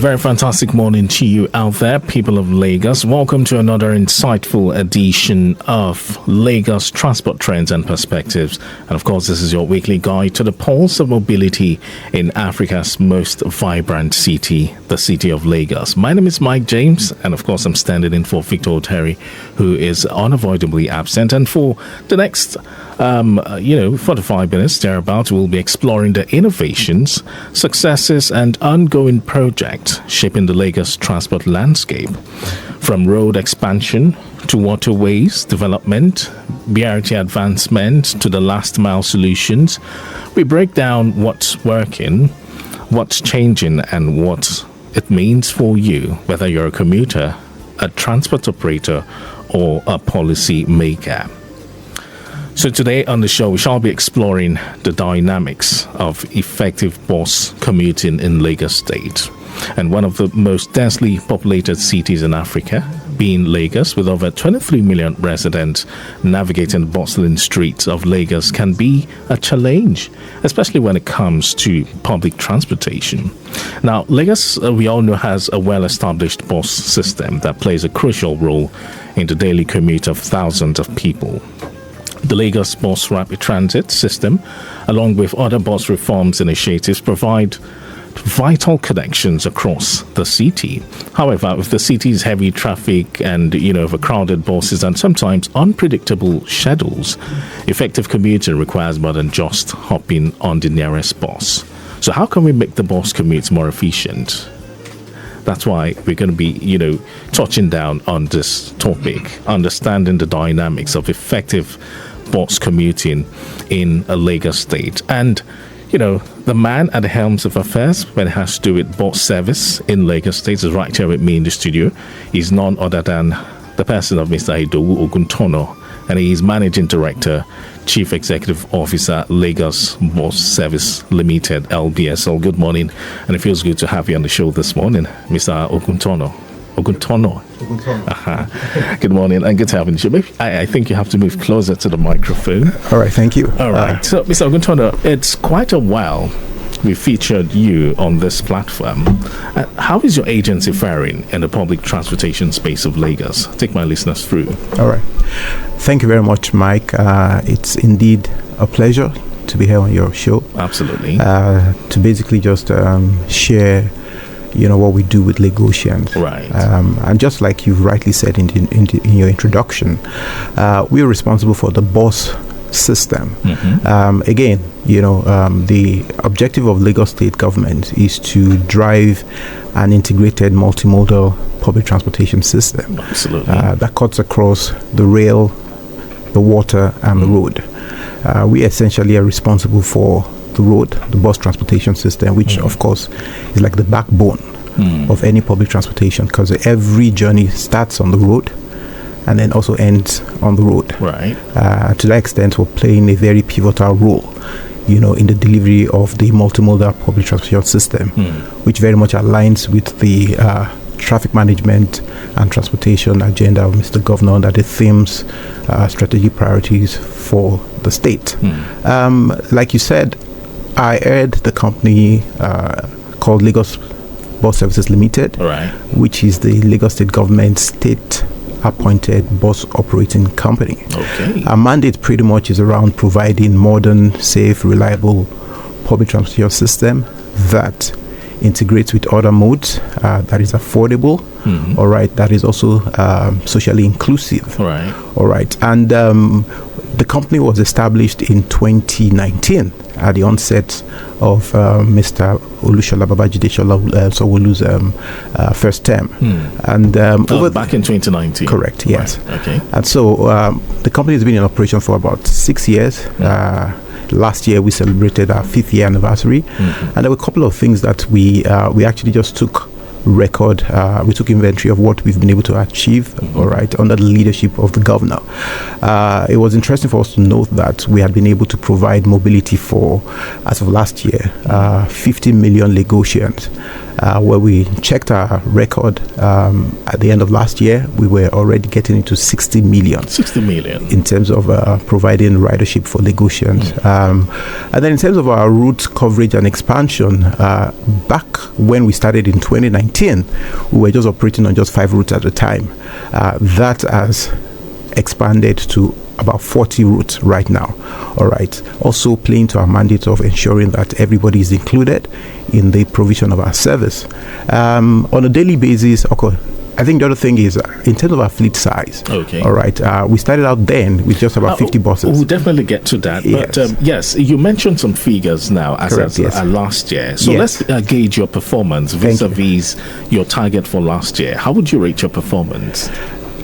very fantastic morning to you out there, people of Lagos. Welcome to another insightful edition of Lagos Transport Trends and Perspectives. And of course, this is your weekly guide to the pulse of mobility in Africa's most vibrant city, the city of Lagos. My name is Mike James, and of course, I'm standing in for Victor Oteri, who is unavoidably absent. And for the next 45 minutes thereabouts, we'll be exploring the innovations, successes, and ongoing projects shaping the Lagos transport landscape. From road expansion to waterways development, BRT advancement to the last mile solutions, we break down what's working, what's changing, and what it means for you, whether you're a commuter, a transport operator, or a policy maker. So today on the show, we shall be exploring the dynamics of effective bus commuting in Lagos State. And one of the most densely populated cities in Africa, being Lagos, with over 23 million residents, navigating the bustling streets of Lagos can be a challenge, especially when it comes to public transportation. Now, Lagos, we all know, has a well-established bus system that plays a crucial role in the daily commute of thousands of people. The Lagos Bus Rapid Transit System, along with other bus reforms initiatives, provide vital connections across the city. However, with the city's heavy traffic and, overcrowded buses and sometimes unpredictable schedules, effective commuting requires more than just hopping on the nearest bus. So how can we make the bus commutes more efficient? That's why we're going to be, touching down on this topic, understanding the dynamics of effective bus commuting in a Lagos State. And, the man at the helms of affairs when it has to do with bus service in Lagos State is right here with me in the studio. He's none other than the person of Mr. Idowu Oguntona, and he is Managing Director, Chief Executive Officer, Lagos Bus Service Limited, LBSL. Good morning, and it feels good to have you on the show this morning, Mr. Oguntona. Good morning, and good to have you on the show. Maybe I think you have to move closer to the microphone. All right, thank you. All right, so Mr. Oguntona, it's quite a while we featured you on this platform. How is your agency faring in the public transportation space of Lagos? Take my listeners through. All right. Thank you very much, Mike. It's indeed a pleasure to be here on your show. Absolutely. To basically just share, what we do with Lagosians. Right. And just like you've rightly said in your introduction, we are responsible for the bus system. Mm-hmm. Again, the objective of Lagos State government is to drive an integrated multimodal public transportation system. Absolutely. That cuts across the rail, the water, and the road. We essentially are responsible for the road, the bus transportation system, which of course is like the backbone of any public transportation, because every journey starts on the road and then also ends on the road. Right. To that extent, we're playing a very pivotal role, in the delivery of the multimodal public transportation system, which very much aligns with the traffic management and transportation agenda of Mr. Governor under the themes, strategic priorities for the state. Like you said, I heard the company called Lagos Bus Services Limited, right, which is the Lagos State government state-appointed bus operating company. Okay. Our mandate pretty much is around providing modern, safe, reliable public transportation system that integrates with other modes, that is affordable, all right, that is also socially inclusive. Right. All right. And the company was established in 2019 at the onset of Mr. Olushola Babajide Sanwo-Olu's first term. And back in 2019. Correct, yes. Right. Okay. And so the company has been in operation for about 6 years. Last year we celebrated our 5th year anniversary, and there were a couple of things that we actually just took we took inventory of what we've been able to achieve, all right, under the leadership of the governor. It was interesting for us to note that we had been able to provide mobility for, as of last year, 50 million Lagosians. Where we checked our record at the end of last year, we were already getting into 60 million. 60 million. In terms of providing ridership for Lagosians. And then in terms of our route coverage and expansion, back when we started in 2019, 2018, we were just operating on just 5 routes at a time. That has expanded to about 40 routes right now. All right. Also playing to our mandate of ensuring that everybody is included in the provision of our service. On a daily basis, okay, I think the other thing is in terms of our fleet size. Okay. All right. We started out then with just about 50 buses. We'll definitely get to that. Yes. But yes, you mentioned some figures now as last year. So let's gauge your performance vis-a-vis your target for last year. How would you rate your performance?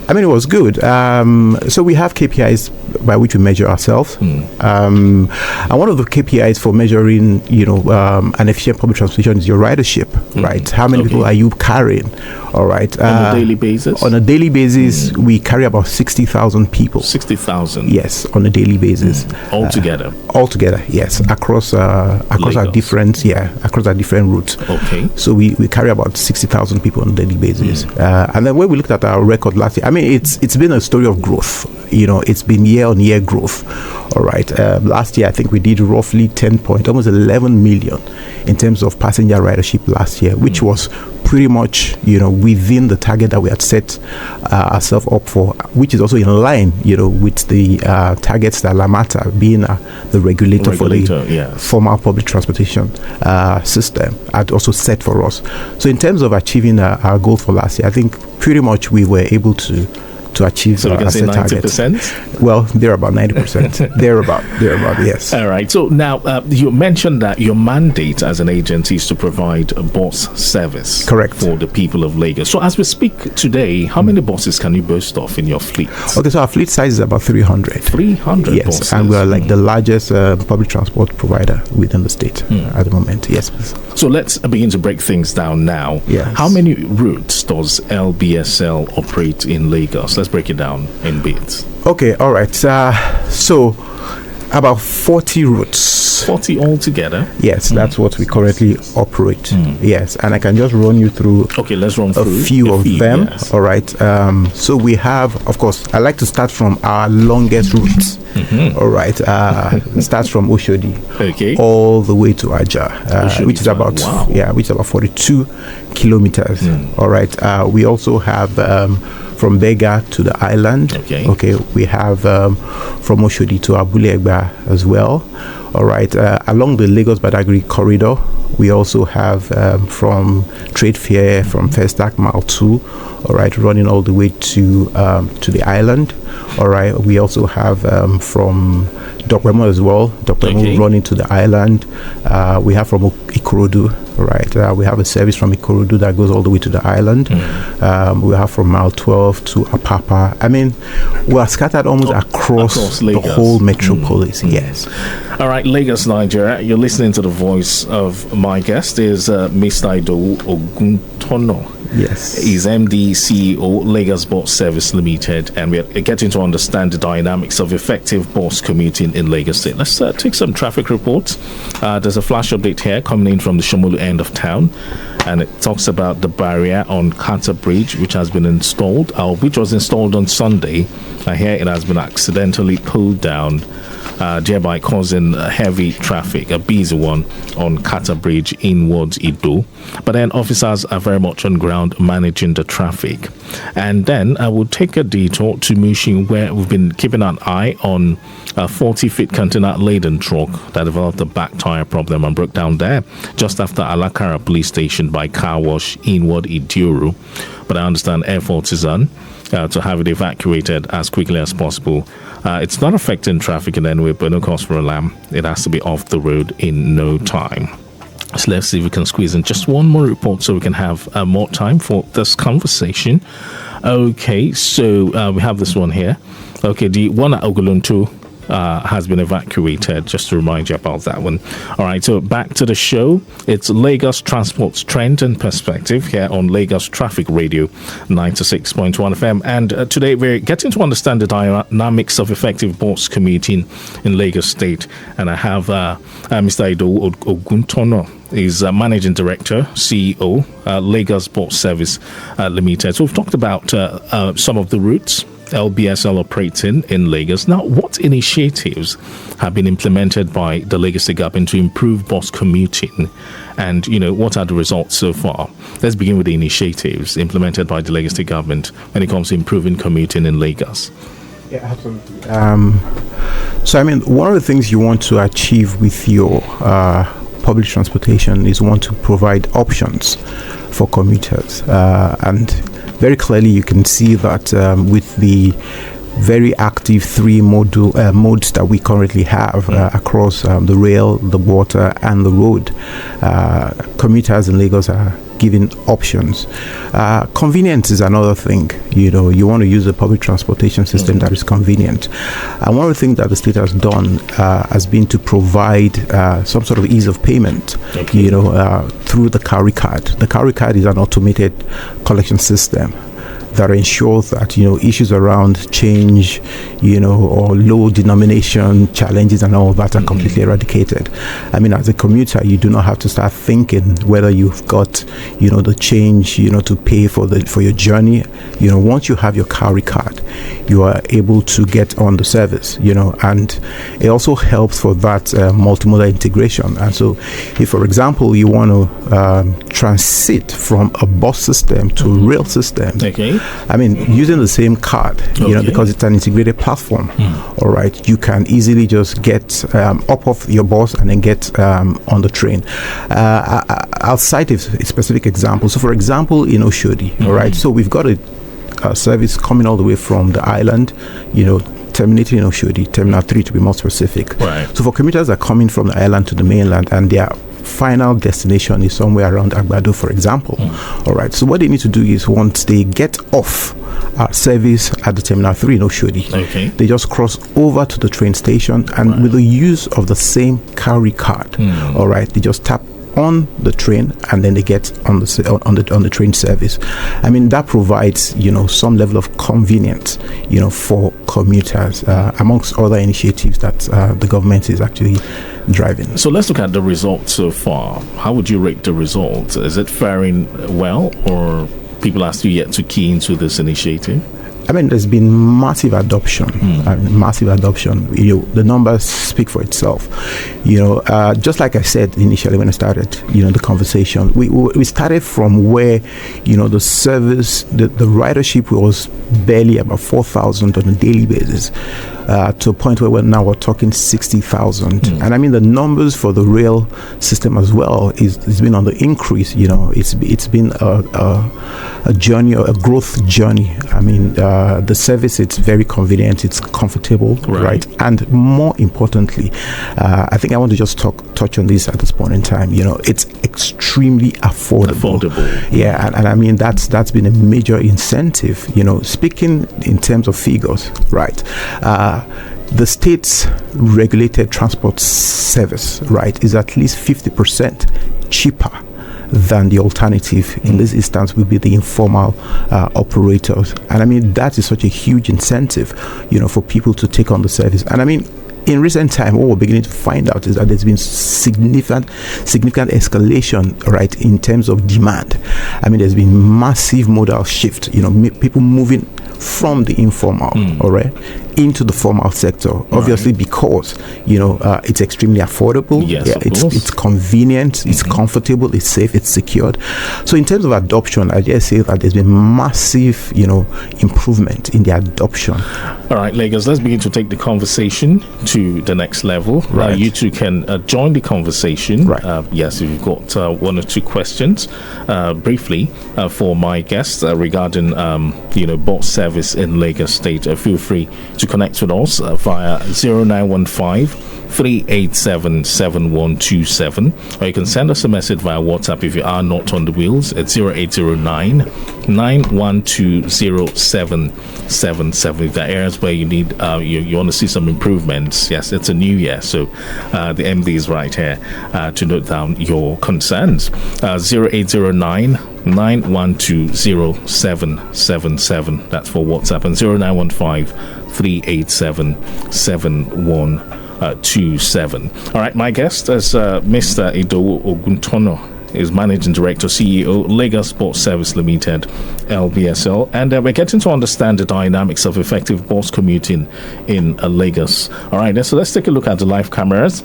I mean, it was good. So we have KPIs by which we measure ourselves. And one of the KPIs for measuring, an efficient public transportation is your ridership, right? How many people are you carrying? All right. On a daily basis? On a daily basis, we carry about 60,000 people. 60,000? Yes, on a daily basis. Altogether? Altogether, yes. Across our different routes. Okay. So we carry about 60,000 people on a daily basis. And then when we looked at our record last year, I mean, it's been a story of growth. It's been year-on-year growth. All right. Last year, I think we did roughly almost 11 million in terms of passenger ridership last year, which was pretty much, within the target that we had set ourselves up for, which is also in line, with the targets that Lamata, being the regulator for the formal public transportation system, had also set for us. So in terms of achieving our goal for last year, I think pretty much we were able to achieve so we can say 90%. Well, they're about 90%. they're about, yes. All right. So now you mentioned that your mandate as an agency is to provide a bus service. Correct. For the people of Lagos. So as we speak today, how many buses can you boast of in your fleet? Okay, so our fleet size is about 300. 300 yes, buses. And we're like the largest public transport provider within the state at the moment. Yes, please. So let's begin to break things down now. Yes. How many routes does LBSL operate in Lagos? Let's break it down in bits. Okay, all right. So about 40 routes. 40 altogether? Yes, that's what we currently operate. Yes, and I can just run you through let's run through a few of them. Yes. All right. So we have, of course, I like to start from our longest routes. All right. Starts from Oshodi all the way to Aja, which is about 42 kilometers. All right. We also have from Bega to the island. Okay. We have from Oshodi to Abulegba as well. All right. Along the Lagos-Badagry corridor, we also have from Trade Fair, from Festac Mile 2, all right, running all the way to the island. All right. We also have from Dokwemo as well. Dokwemo running to the island. We have from Ikorodu. All right. We have a service from Ikorodu that goes all the way to the island. We have from Mile 12 to Apapa. I mean, we are scattered almost across the whole metropolis. Yes. All right, Lagos, Nigeria. You're listening to the voice of my guest is Mr. Idowu Oguntona. Yes. He's MD, CEO, Lagos Bus Service Limited, and we're getting to understand the dynamics of effective bus commuting in Lagos State. Let's take some traffic reports. There's a flash update here coming in from the Shomolu end of town, and it talks about the barrier on Kata Bridge, which has been installed, which was installed on Sunday. Here it has been accidentally pulled down, thereby causing heavy traffic, a busy one on Kata Bridge inwards Idowu. But then officers are very much on ground managing the traffic. And then I will take a detour to Mushin, where we've been keeping an eye on a 40-feet container laden truck that developed a back tire problem and broke down there just after Alakara police station by car wash inward Idowu. But I understand efforts is on to have it evacuated as quickly as possible. It's not affecting traffic in any way, but no cause for alarm. It has to be off the road in no time. So let's see if we can squeeze in just one more report so we can have more time for this conversation. Okay, so we have this one here. Okay, the one at Oguntona has been evacuated, just to remind you about that one. All right, so back to the show. It's Lagos Transport's Trend and Perspective here on Lagos Traffic Radio 96.1 FM. And today we're getting to understand the dynamics of effective bus commuting in Lagos State. And I have Mr. Idowu Oguntona. He's Managing Director, CEO, Lagos Bus Service Limited. So we've talked about some of the routes LBSL operating in Lagos. Now, what initiatives have been implemented by the Lagos State government to improve bus commuting? And, what are the results so far? Let's begin with the initiatives implemented by the Lagos State government when it comes to improving commuting in Lagos. Yeah, absolutely. One of the things you want to achieve with your public transportation is want to provide options for commuters. And very clearly you can see that with the very active three modes that we currently have across the rail, the water, and the road. Commuters in Lagos are given options. Convenience is another thing. You want to use a public transportation system that is convenient. And one of the things that the state has done has been to provide some sort of ease of payment, through the Cowry card. The Cowry card is an automated collection system that ensures that issues around change, or low denomination challenges and all that are completely eradicated. As a commuter, you do not have to start thinking whether you've got the change to pay for your journey. Once you have your Cowry card, you are able to get on the service. And it also helps for that multimodal integration. And so, if for example you want to transit from a bus system to a rail system, using the same card, because it's an integrated platform, all right, you can easily just get up off your bus and then get on the train. I'll cite a specific example. So, for example, in Oshodi, all right, so we've got a service coming all the way from the island, terminating in Oshodi, Terminal 3 to be more specific. Right. So, for commuters that are coming from the island to the mainland and their final destination is somewhere around Agbado, for example. All right. So what they need to do is once they get off service at the Terminal 3 in Oshodi, they just cross over to the train station and with the use of the same Cowry card, all right, they just tap on the train and then they get on the train service. That provides some level of convenience for commuters, amongst other initiatives that the government is actually driving. So let's look at the results so far. How would you rate the results? Is it faring well, or people are still yet to key into this initiative? There's been massive adoption. The numbers speak for itself. Just like I said initially when I started, the conversation, we started from where, the service, the ridership was barely about 4,000 on a daily basis. To a point where we're talking 60,000. And the numbers for the rail system as well is been on the increase. It's been a journey, a growth journey. The service, it's very convenient, it's comfortable, right? And more importantly, I think I want to just touch on this at this point in time. It's extremely affordable. Yeah, and that's been a major incentive. Speaking in terms of figures, right? The state's regulated transport service, right, is at least 50% cheaper than the alternative. In this instance would be the informal operators. And that is such a huge incentive, for people to take on the service. And in recent time, what we're beginning to find out is that there's been significant escalation, right, in terms of demand. There's been massive modal shift, people moving from the informal, all right, into the formal sector, obviously because it's extremely affordable. It's convenient, it's comfortable, it's safe, it's secured. So in terms of adoption, I just say that there's been massive improvement in the adoption. All right, Lagos, let's begin to take the conversation to the next level. Right. You two can join the conversation. Right. Yes, if you've got one or two questions briefly for my guests regarding bus service in Lagos State, feel free to connect with us via 0915 387 7127, or you can send us a message via WhatsApp if you are not on the wheels at 0809 912 0777. If there are areas where you need you want to see some improvements, yes, it's a new year, so the MD is right here to note down your concerns. 0809 912 0777. That's for WhatsApp, and 0915 387 7127. All right, my guest is Mr. Idowu Oguntona. is Managing Director, CEO, Lagos Sports Service Limited, LBSL. And we're getting to understand the dynamics of effective bus commuting in Lagos. All right, so let's take a look at the live cameras.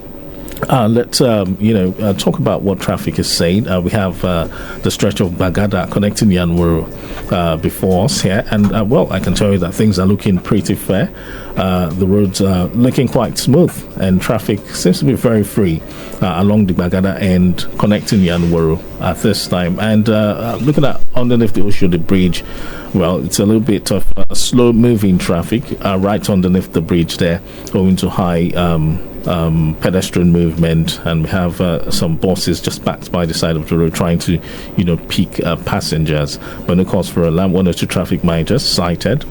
Let's talk about what traffic is saying. We have the stretch of Bagada connecting Yanwuru before us here, and I can tell you that things are looking pretty fair. The roads are looking quite smooth, and traffic seems to be very free along the Bagada end connecting Yanwuru at this time. And looking at underneath the Oshodi Bridge, well, it's a little bit of slow moving traffic right underneath the bridge there, owing to high pedestrian movement, and we have some buses just backed by the side of the road trying to pick passengers. But of course, for a lamp, 1 or 2 traffic managers cited,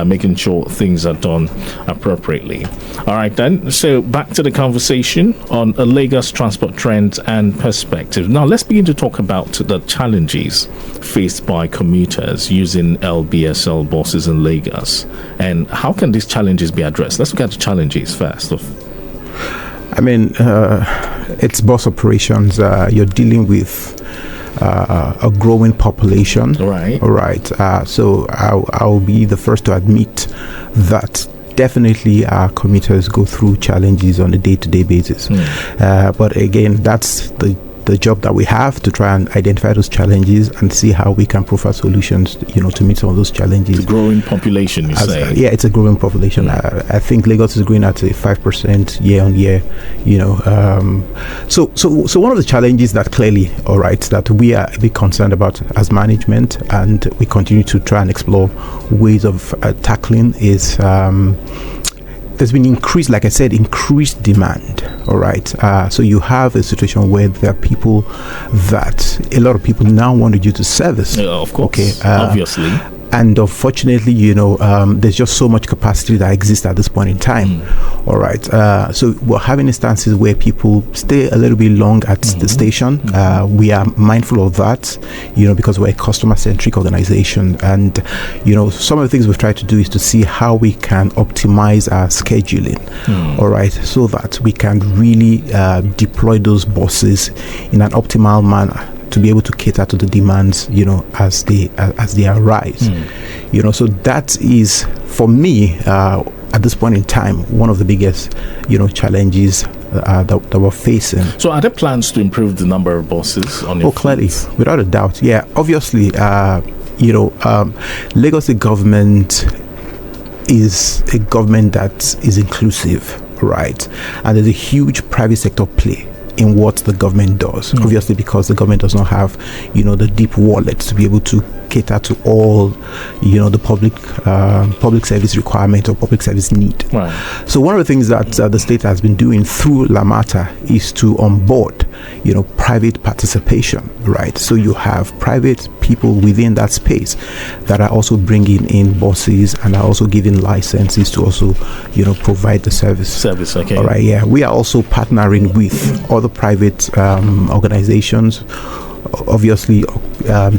making sure things are done appropriately. All right then, so back to the conversation on Lagos transport trends and perspectives. Now let's begin to talk about the challenges faced by commuters using LBSL buses in Lagos, and how can these challenges be addressed. Let's look at the challenges first. I mean, it's bus operations. You're dealing with a growing population. Right. All right. So I'll be the first to admit that definitely our commuters go through challenges on a day-to-day basis. But again, that's the job that we have, to try and identify those challenges and see how we can provide solutions, to meet some of those challenges. The growing population, you say? Yeah, it's a growing population. I think Lagos is growing at a 5% year on year. So one of the challenges that clearly, all right, that we are a bit concerned about as management, and we continue to try and explore ways of tackling, is there's been increased demand. All right. So you have a situation where there are a lot of people now want you to service. Of course. Okay. Obviously. And unfortunately, there's just so much capacity that exists at this point in time. All right. So we're having instances where people stay a little bit long at the station. We are mindful of that, because we're a customer-centric organization. And, some of the things we've tried to do is to see how we can optimize our scheduling. All right. So that we can really deploy those buses in an optimal manner, to be able to cater to the demands, as they arise. So that is, for me, at this point in time, one of the biggest, challenges that we're facing. So are there plans to improve the number of buses on your clearly, fleet? without a doubt. Yeah, obviously, Lagos government is a government that is inclusive, right? And there's a huge private sector play in what the government does. Obviously, because the government does not have, the deep wallets to be able to cater to all, the public service requirement or public service need. Right. So one of the things that the state has been doing through Lamata is to onboard, private participation, right? So you have private people within that space that are also bringing in buses and are also giving licenses to also, provide the service. Okay. All right. Yeah. We are also partnering with other private organizations, obviously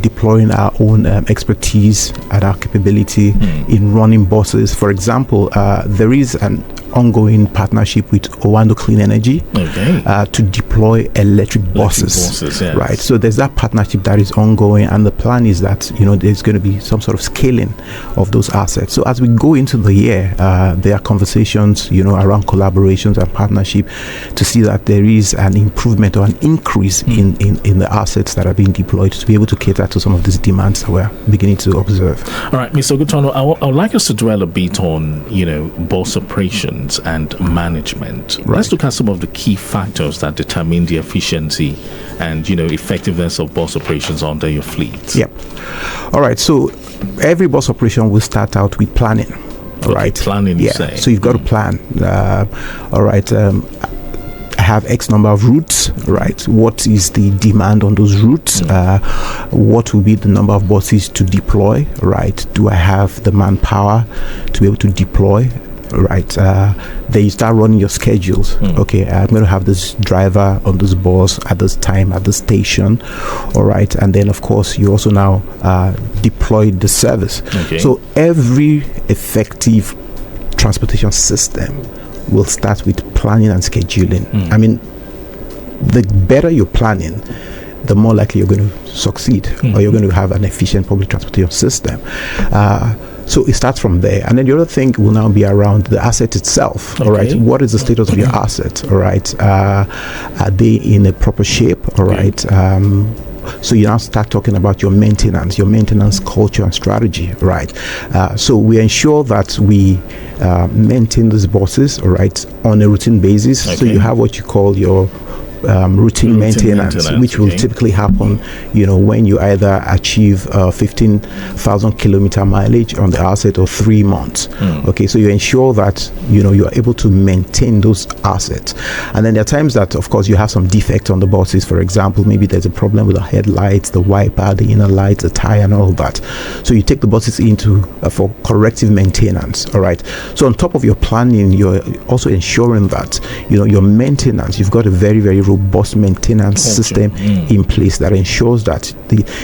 deploying our own expertise and our capability in running buses. For example, there is an ongoing partnership with Owando Clean Energy to deploy electric buses. Yes. Right. So there's that partnership that is ongoing, and the plan is that there's going to be some sort of scaling of those assets. So as we go into the year, there are conversations around collaborations and partnership to see that there is an improvement or an increase in the assets that are being deployed to be able to cater to some of these demands that we're beginning to observe. All right, Mr. Oguntona, I would like us to dwell a bit on bus operations and management. Right. Let's look at some of the key factors that determine the efficiency and effectiveness of bus operations under your fleet. Yeah. All right. So every bus operation will start out with planning. All right. Planning, you say. So you've got to plan. All right. I have X number of routes, right? What is the demand on those routes? What will be the number of buses to deploy, right? Do I have the manpower to be able to deploy? Right, then you start running your schedules. Okay, I'm going to have this driver on this bus at this time at the station. All right, and then of course you also now deploy the service. Okay. So every effective transportation system will start with planning and scheduling. I mean, the better you're planning, the more likely you're going to succeed, or you're going to have an efficient public transportation system. So it starts from there. And then the other thing will now be around the asset itself. Okay. All right. What is the status of your asset? All right. Are they in a proper shape? All right. So you now start talking about your maintenance culture and strategy, right? So we ensure that we maintain these buses, all right, on a routine basis. Okay. So you have what you call your routine maintenance, which will typically happen, when you either achieve 15,000 kilometer mileage on the asset or 3 months. Okay, so you ensure that you are able to maintain those assets. And then there are times that, of course, you have some defects on the buses. For example, maybe there's a problem with the headlights, the wiper, the inner lights, the tire, and all of that. So you take the buses into for corrective maintenance. All right. So on top of your planning, you're also ensuring that your maintenance, you've got a very, very robust maintenance system in place that ensures that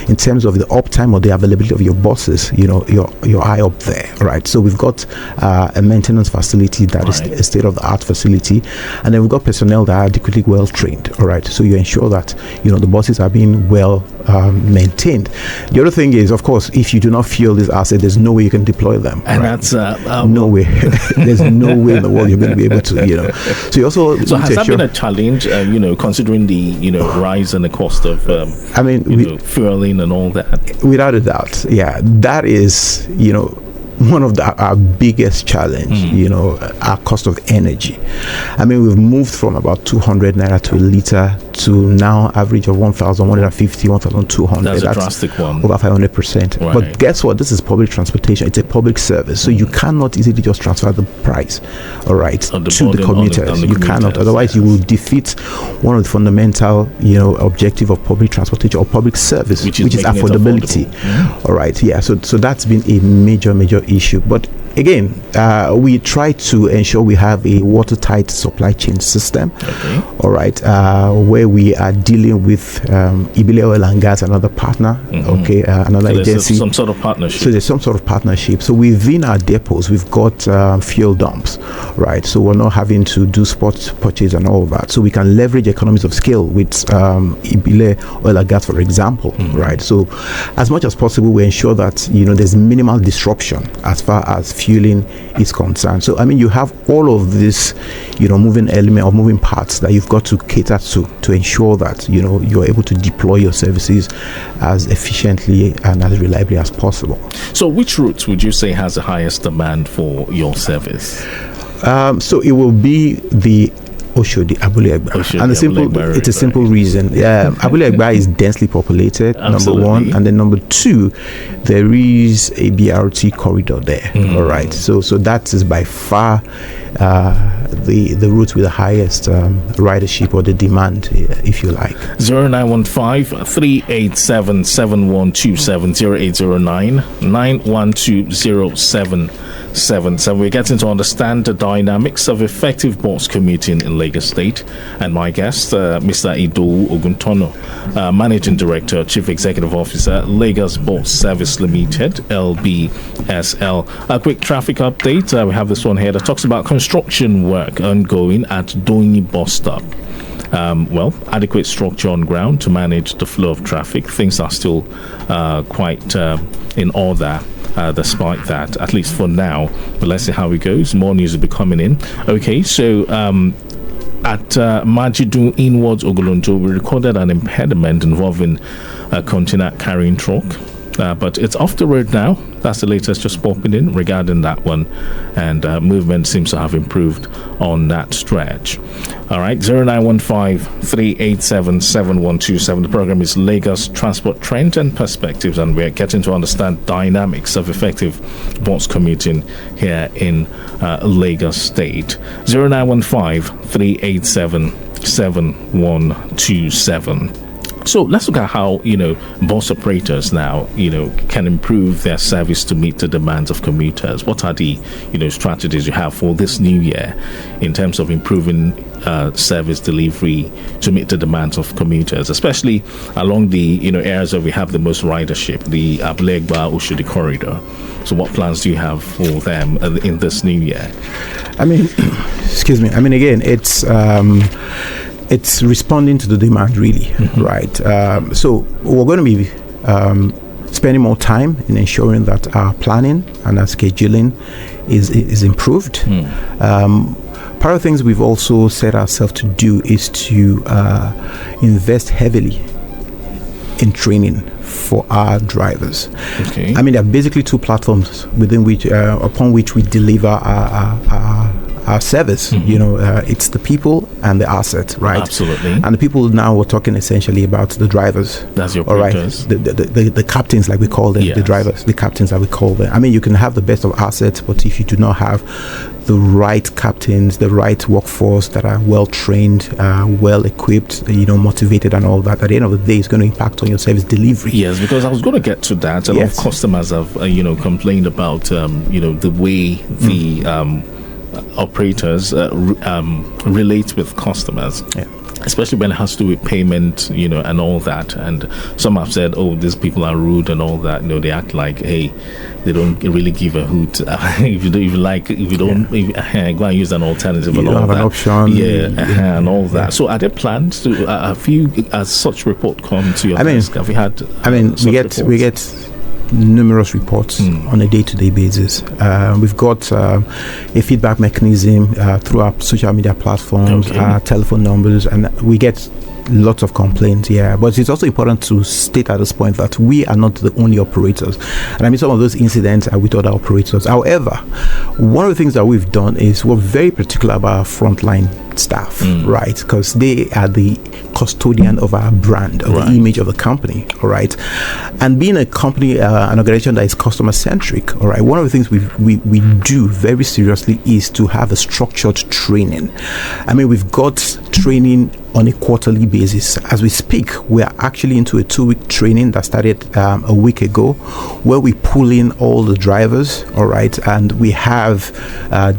in terms of the uptime or the availability of your buses, you're high up there, right? So we've got a maintenance facility that is a state-of-the-art facility, and then we've got personnel that are adequately well trained, all right? So you ensure that the buses are being well maintained. The other thing is, of course, if you do not fuel this asset, there's no way you can deploy them, and that's no way. There's no way in the world you're going to be able to, So you also has that been a challenge, considering the rise in the cost of fueling and all that? Without a doubt, yeah, that is one of our biggest challenge, our cost of energy. I mean, we've moved from about 200 naira to a liter to now average of 1,150, 1,200. That's a drastic one. Over 500%. Right. But guess what? This is public transportation. It's a public service. So you cannot easily just transfer the price, all right, to the commuters. You cannot. Otherwise, you will defeat one of the fundamental, objective of public transportation or public service, which is affordability. All right. Yeah. So that's been a major issue. But again, we try to ensure we have a watertight supply chain system. Okay. All right. Where we are dealing with Idowu Oil and Gas, another partner. Okay. Another agency. Some sort of partnership. So there's some sort of partnership. So within our depots, we've got fuel dumps, right? So we're not having to do spot purchase and all of that. So we can leverage economies of scale with Idowu Oil and Gas, for example, right? So as much as possible, we ensure that there's minimal disruption as far as fueling is concerned. So I mean, you have all of this, moving element or moving parts that you've got to cater to ensure that you're able to deploy your services as efficiently and as reliably as possible. So which route would you say has the highest demand for your service? So it will be the Oshodi, Abule Egba. And it's a simple reason. Abule Egba is densely populated, number one. And then number two, there is a BRT corridor there. All right. So that is by far the route with the highest ridership or the demand, if you like. 0915-387-7127, 0809-912-0777. We're getting to understand the dynamics of effective bus commuting in Lagos State. And my guest, Mr. Idowu Oguntona, Managing Director, Chief Executive Officer, Lagos Bus Service Limited, LBSL. A quick traffic update. We have this one here that talks about construction work ongoing at Doini bus stop. Adequate structure on ground to manage the flow of traffic. Things are still quite in order. Despite that, at least for now. But let's see how it goes. More news will be coming in. Okay, so at Majidu inwards Ogolonjo, we recorded an impediment involving a container carrying truck. But it's off the road now. That's the latest just popping in regarding that one. And movement seems to have improved on that stretch. All right, 0915-387-7127. The program is Lagos Transport Trends and Perspectives, and we're getting to understand dynamics of effective bus commuting here in Lagos State. 0915-387-7127. So let's look at how, bus operators now, can improve their service to meet the demands of commuters. What are the, strategies you have for this new year in terms of improving service delivery to meet the demands of commuters, especially along the, areas where we have the most ridership, the Abule Egba Oshodi corridor? So what plans do you have for them in this new year? I mean, excuse me. I mean, again, it's... it's responding to the demand, really, right? So we're going to be spending more time in ensuring that our planning and our scheduling is improved. Part of the things we've also set ourselves to do is to invest heavily in training for our drivers. Okay. I mean, there are basically two platforms within which, upon which we deliver our service. It's the people and the asset, right? Absolutely. And the people now, we're talking essentially about the drivers. That's your all right? operators. The captains, like we call them, Yes. the drivers, the captains, like we call them. I mean, you can have the best of assets, but if you do not have the right captains, the right workforce that are well trained, well equipped, motivated and all that, at the end of the day, it's going to impact on your service delivery. Yes, because I was going to get to that. A lot of customers have, complained about, the way the operators relate with customers. Yeah. Especially when it has to do with payment, and all that. And some have said, "Oh, these people are rude and all that." They act like, "Hey, they don't really give a hoot." If you don't, go and use an alternative and all have that. An option, and all that. So, are there plans to have you, as such report come to your desk? Have you had? We get numerous reports on a day-to-day basis. We've got a feedback mechanism through our social media platforms, our telephone numbers, and we get lots of complaints. But it's also important to state at this point that we are not the only operators, and I mean, some of those incidents are with other operators. However, one of the things that we've done is we're very particular about our frontline staff, right? Because they are the custodian of our brand, of the image of the company, all right? And being a company, an organization that is customer centric, all right, one of the things we do very seriously is to have a structured training. I mean, we've got training on a quarterly basis. As we speak, we are actually into a 2-week training that started a week ago, where we pull in all the drivers, all right, and we have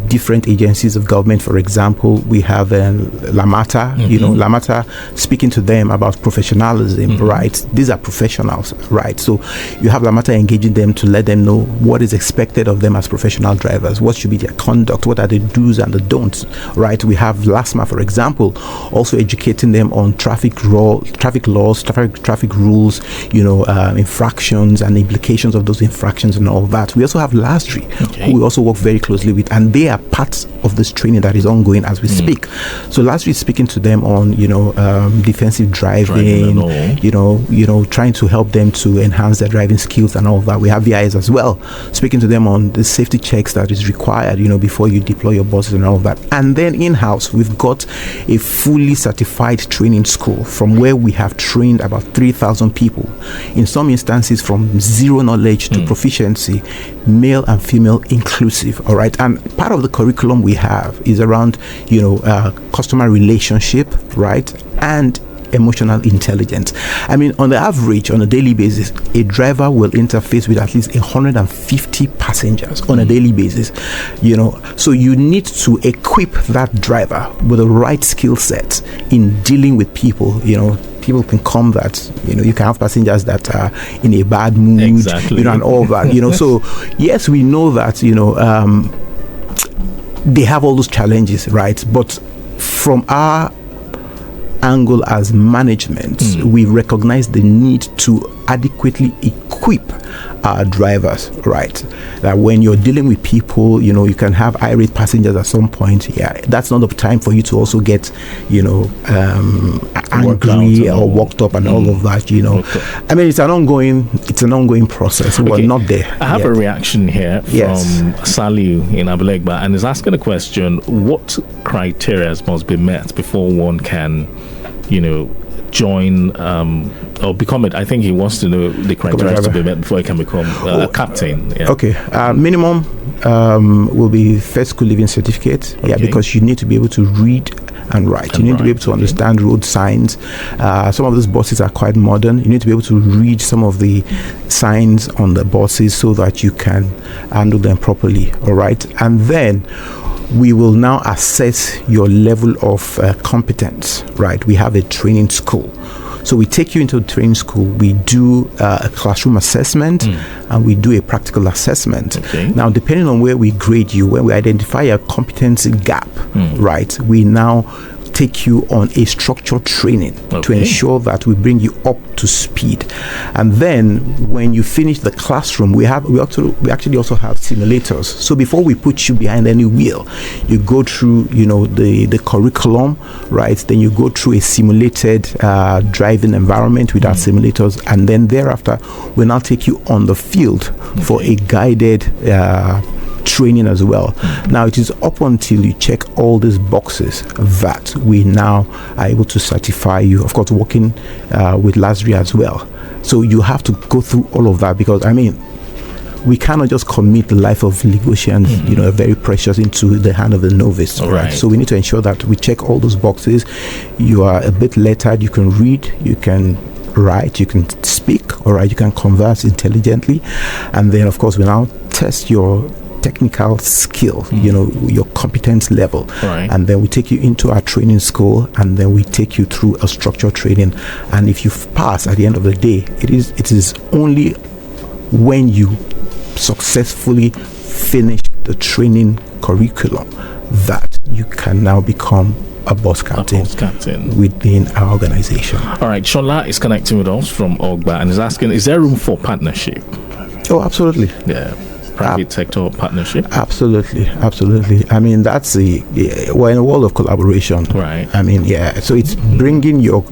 different agencies of government. For example, we have Lamata, Lamata, speaking to them about professionalism, right? These are professionals, right? So you have Lamata engaging them to let them know what is expected of them as professional drivers, what should be their conduct, what are the do's and the don'ts, right? We have LASMA, for example, also educating them on traffic laws, traffic rules, infractions and implications of those infractions and all that. We also have LASTRI, who we also work very closely with, and they are part of this training that is ongoing as we speak. So LASTRI is speaking to them on, defensive driving, trying to help them to enhance their driving skills and all that. We have VIS as well, speaking to them on the safety checks that is required, before you deploy your buses and all that. And then in-house, we've got a fully certified training school from where we have trained about 3,000 people, in some instances from zero knowledge to proficiency, male and female inclusive, all right? And part of the curriculum we have is around, customer relationship, right? And emotional intelligence. I mean, on the average, on a daily basis, a driver will interface with at least 150 passengers on a daily basis, so you need to equip that driver with the right skill set in dealing with people. People can come that, you can have passengers that are in a bad mood, and all that, so yes, we know that, they have all those challenges, right? But from our angle as management, we recognize the need to adequately equip our drivers, right? That when you're dealing with people, you can have irate passengers at some point. That's not the time for you to also get, angry or worked up and all of that. I mean, it's an ongoing process. We're not there. I have a reaction here from Saliu in Abulegba, and is asking a question: what criteria must be met before one can, join or become it? I think he wants to know the criteria to be met before he can become a captain. Minimum will be first school living certificate, because you need to be able to read and write. You need to be able to understand road signs. Some of those buses are quite modern. You need to be able to read some of the signs on the buses so that you can handle them properly, all right? And then we will now assess your level of competence, right? We have a training school. So we take you into the training school, we do a classroom assessment, and we do a practical assessment. Now, depending on where we grade you, when we identify a competency gap, right, we now take you on a structured training to ensure that we bring you up to speed. And then when you finish the classroom, we actually also have simulators. So before we put you behind any wheel, you go through, the curriculum, right? Then you go through a simulated driving environment with our simulators, and then thereafter we now take you on the field for a guided training as well. Now it is up until you check all these boxes that we now are able to certify you, of course working with LASRI as well. So you have to go through all of that, because we cannot just commit the life of Lagosians, very precious, into the hand of the novice, right? So we need to ensure that we check all those boxes. You are a bit lettered, you can read, you can write, you can speak, all right, you can converse intelligently, and then of course we now test your technical skill, your competence level, and then we take you into our training school, and then we take you through a structured training. And if you pass at the end of the day, it is only when you successfully finish the training curriculum that you can now become a bus captain within our organization. All right, Shola is connecting with us from Ogba and is asking, is there room for partnership? Oh, absolutely. Yeah. Private sector partnership? Absolutely. That's we're in a world of collaboration. Right. So it's bringing your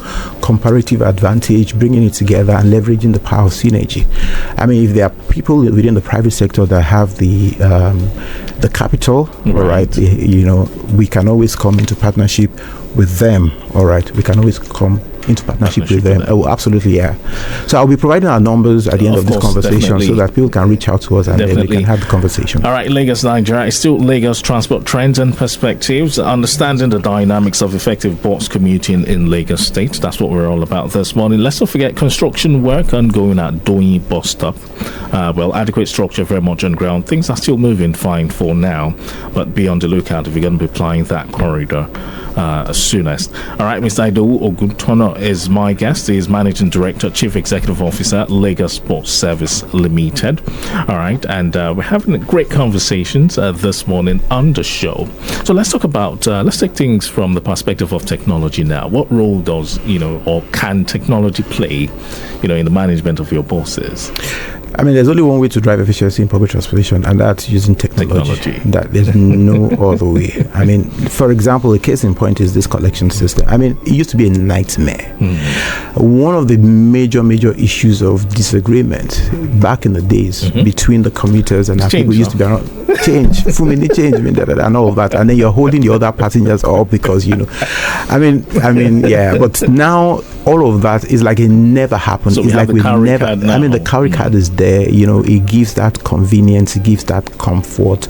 comparative advantage, bringing it together and leveraging the power of synergy. If there are people within the private sector that have the capital, all right, we can always come into partnership with them, all right. We can always come into partnership with them. Oh, absolutely, yeah. So I'll be providing our numbers at the end of this conversation, so that people can reach out to us and then we can have the conversation. All right, Lagos, Nigeria. It's still Lagos Transport Trends and Perspectives, understanding the dynamics of effective bus commuting in Lagos State. That's what we're all about this morning. Let's not forget construction work ongoing at Doyin bus stop. Adequate structure very much on ground. Things are still moving fine for now, but be on the lookout if you're going to be applying that corridor soonest. All right, Mr. Idowu Oguntona is my guest. He is Managing Director, Chief Executive Officer, Lagos Sports Service Limited. All right, and we're having great conversations this morning on the show. So let's talk about, let's take things from the perspective of technology now. What role does, or can technology play, in the management of your buses? There's only one way to drive efficiency in public transportation, and that's using technology. That there's no other way. For example, a case in point is this collection system. It used to be a nightmare. One of the major issues of disagreement back in the days between the commuters and people used to be around change, and all of that, and then you're holding the other passengers up because but now all of that is like it never happened. So it's like we've never. The carry card is there. It gives that convenience, it gives that comfort,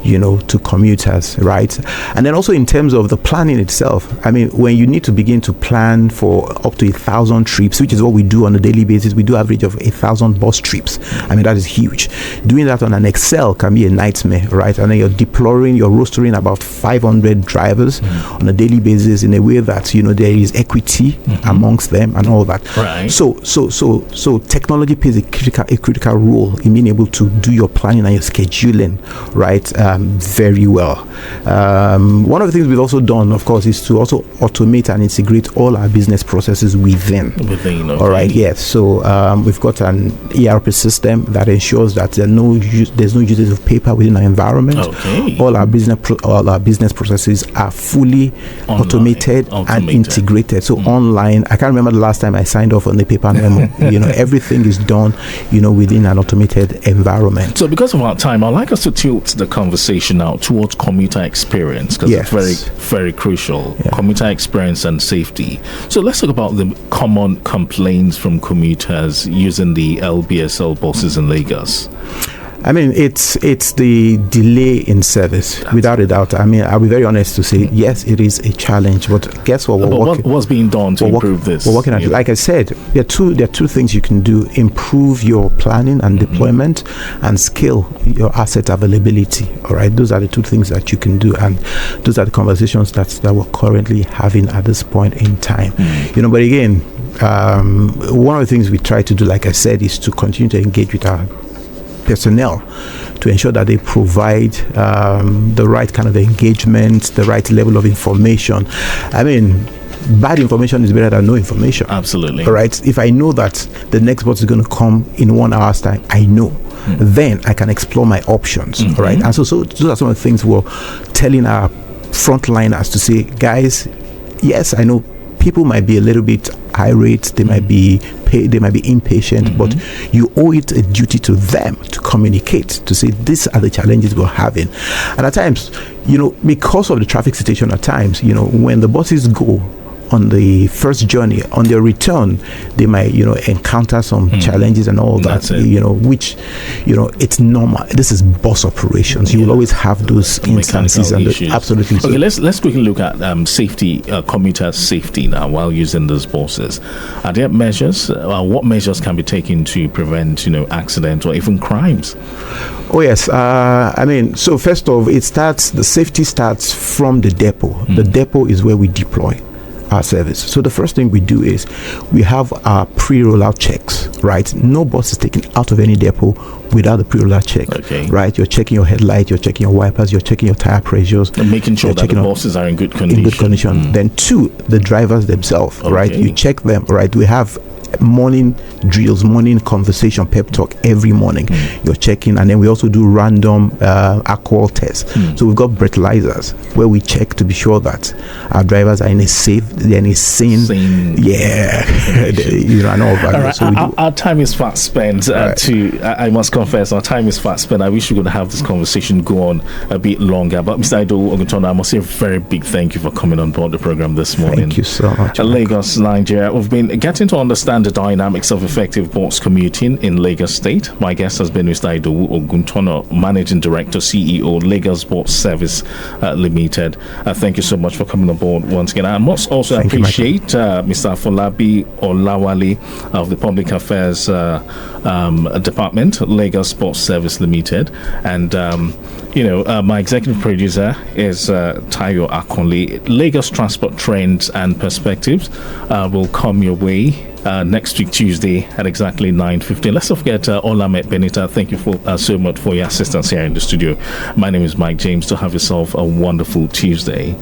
to commuters, right? And then also in terms of the planning itself, when you need to begin to plan for up to 1,000 trips, which is what we do on a daily basis, we do average of 1,000 bus trips. That is huge. Doing that on an Excel can be a nightmare, right? And then you're rostering about 500 drivers on a daily basis in a way that there is equity amongst them and all that. Right. So technology plays a critical role in being able to do your planning and your scheduling, right, very well. One of the things we've also done, of course, is to also automate and integrate all our business processes within. Okay. All right, yes. So we've got an ERP system that ensures that there's no usage of paper within our environment. Okay. All our business processes are fully automated and integrated. So online, I can't remember the last time I signed off on the paper memo. Everything is done, within an automated environment. So because of our time, I'd like us to tilt the conversation now towards commuter experience, because it's very, very crucial. Yeah. Commuter experience and safety. So let's talk about the common complaints from commuters using the LBSL buses in Lagos. It's the delay in service, without a doubt. I'll be very honest to say, yes, it is a challenge. But guess what? What's being done to improve this? We're working on it. Like I said, there are two things you can do: improve your planning and deployment, and scale your asset availability. All right, those are the two things that you can do, and those are the conversations that we're currently having at this point in time. But again, one of the things we try to do, like I said, is to continue to engage with our personnel to ensure that they provide the right kind of engagement, the right level of information. I mean, bad information is better than no information. Absolutely. All right. If I know that the next bus is going to come in 1 hour's time, I know. Then I can explore my options. All right. And so those are some of the things we're telling our frontliners to say, guys, yes, I know people might be a little bit irate, they might be impatient, but you owe it a duty to them to communicate, to say these are the challenges we're having. And at times, because of the traffic situation, at times, when the buses go on the first journey, on their return, they might, encounter some challenges and all that, which, it's normal. This is bus operations. You will always have those instances and absolutely. Okay, let's quickly look at safety, commuter safety now while using those buses. Are there measures? What measures can be taken to prevent, accidents or even crimes? Oh yes, so first off, the safety starts from the depot. The depot is where we deploy our service. So the first thing we do is we have our pre-rollout checks, right? No bus is taken out of any depot without the pre-rollout check, right? You're checking your headlight, you're checking your wipers, you're checking your tire pressures, and making sure that the buses are in good condition. Then 2, the drivers themselves, right? You check them, right? We have morning drills, morning conversation, pep talk every morning. You're checking, and then we also do random alcohol tests. So we've got breathalyzers where we check to be sure that our drivers are in a sane, and all that. All right. So our time is fast spent. I must confess, our time is fast spent. I wish we could have this conversation go on a bit longer. But Mr. Idowu Oguntona, I must say a very big thank you for coming on board the program this morning. Thank you so much. Lagos, Nigeria. We've been getting to understand the dynamics of effective bus commuting in Lagos State. My guest has been Mr. Idowu Oguntona, Managing Director, CEO, Lagos Bus Service Limited. Thank you so much for coming on board once again. I must also appreciate Mr. Afolabi Olawale of the Public Affairs Department, Lagos Bus Service Limited. And, my executive producer is Tayo Akonle. Lagos Transport Trends and Perspectives will come your way next week Tuesday at exactly 9:15. Let's not forget Olamet Benita. Thank you so much for your assistance here in the studio. My name is Mike James. To have yourself a wonderful Tuesday.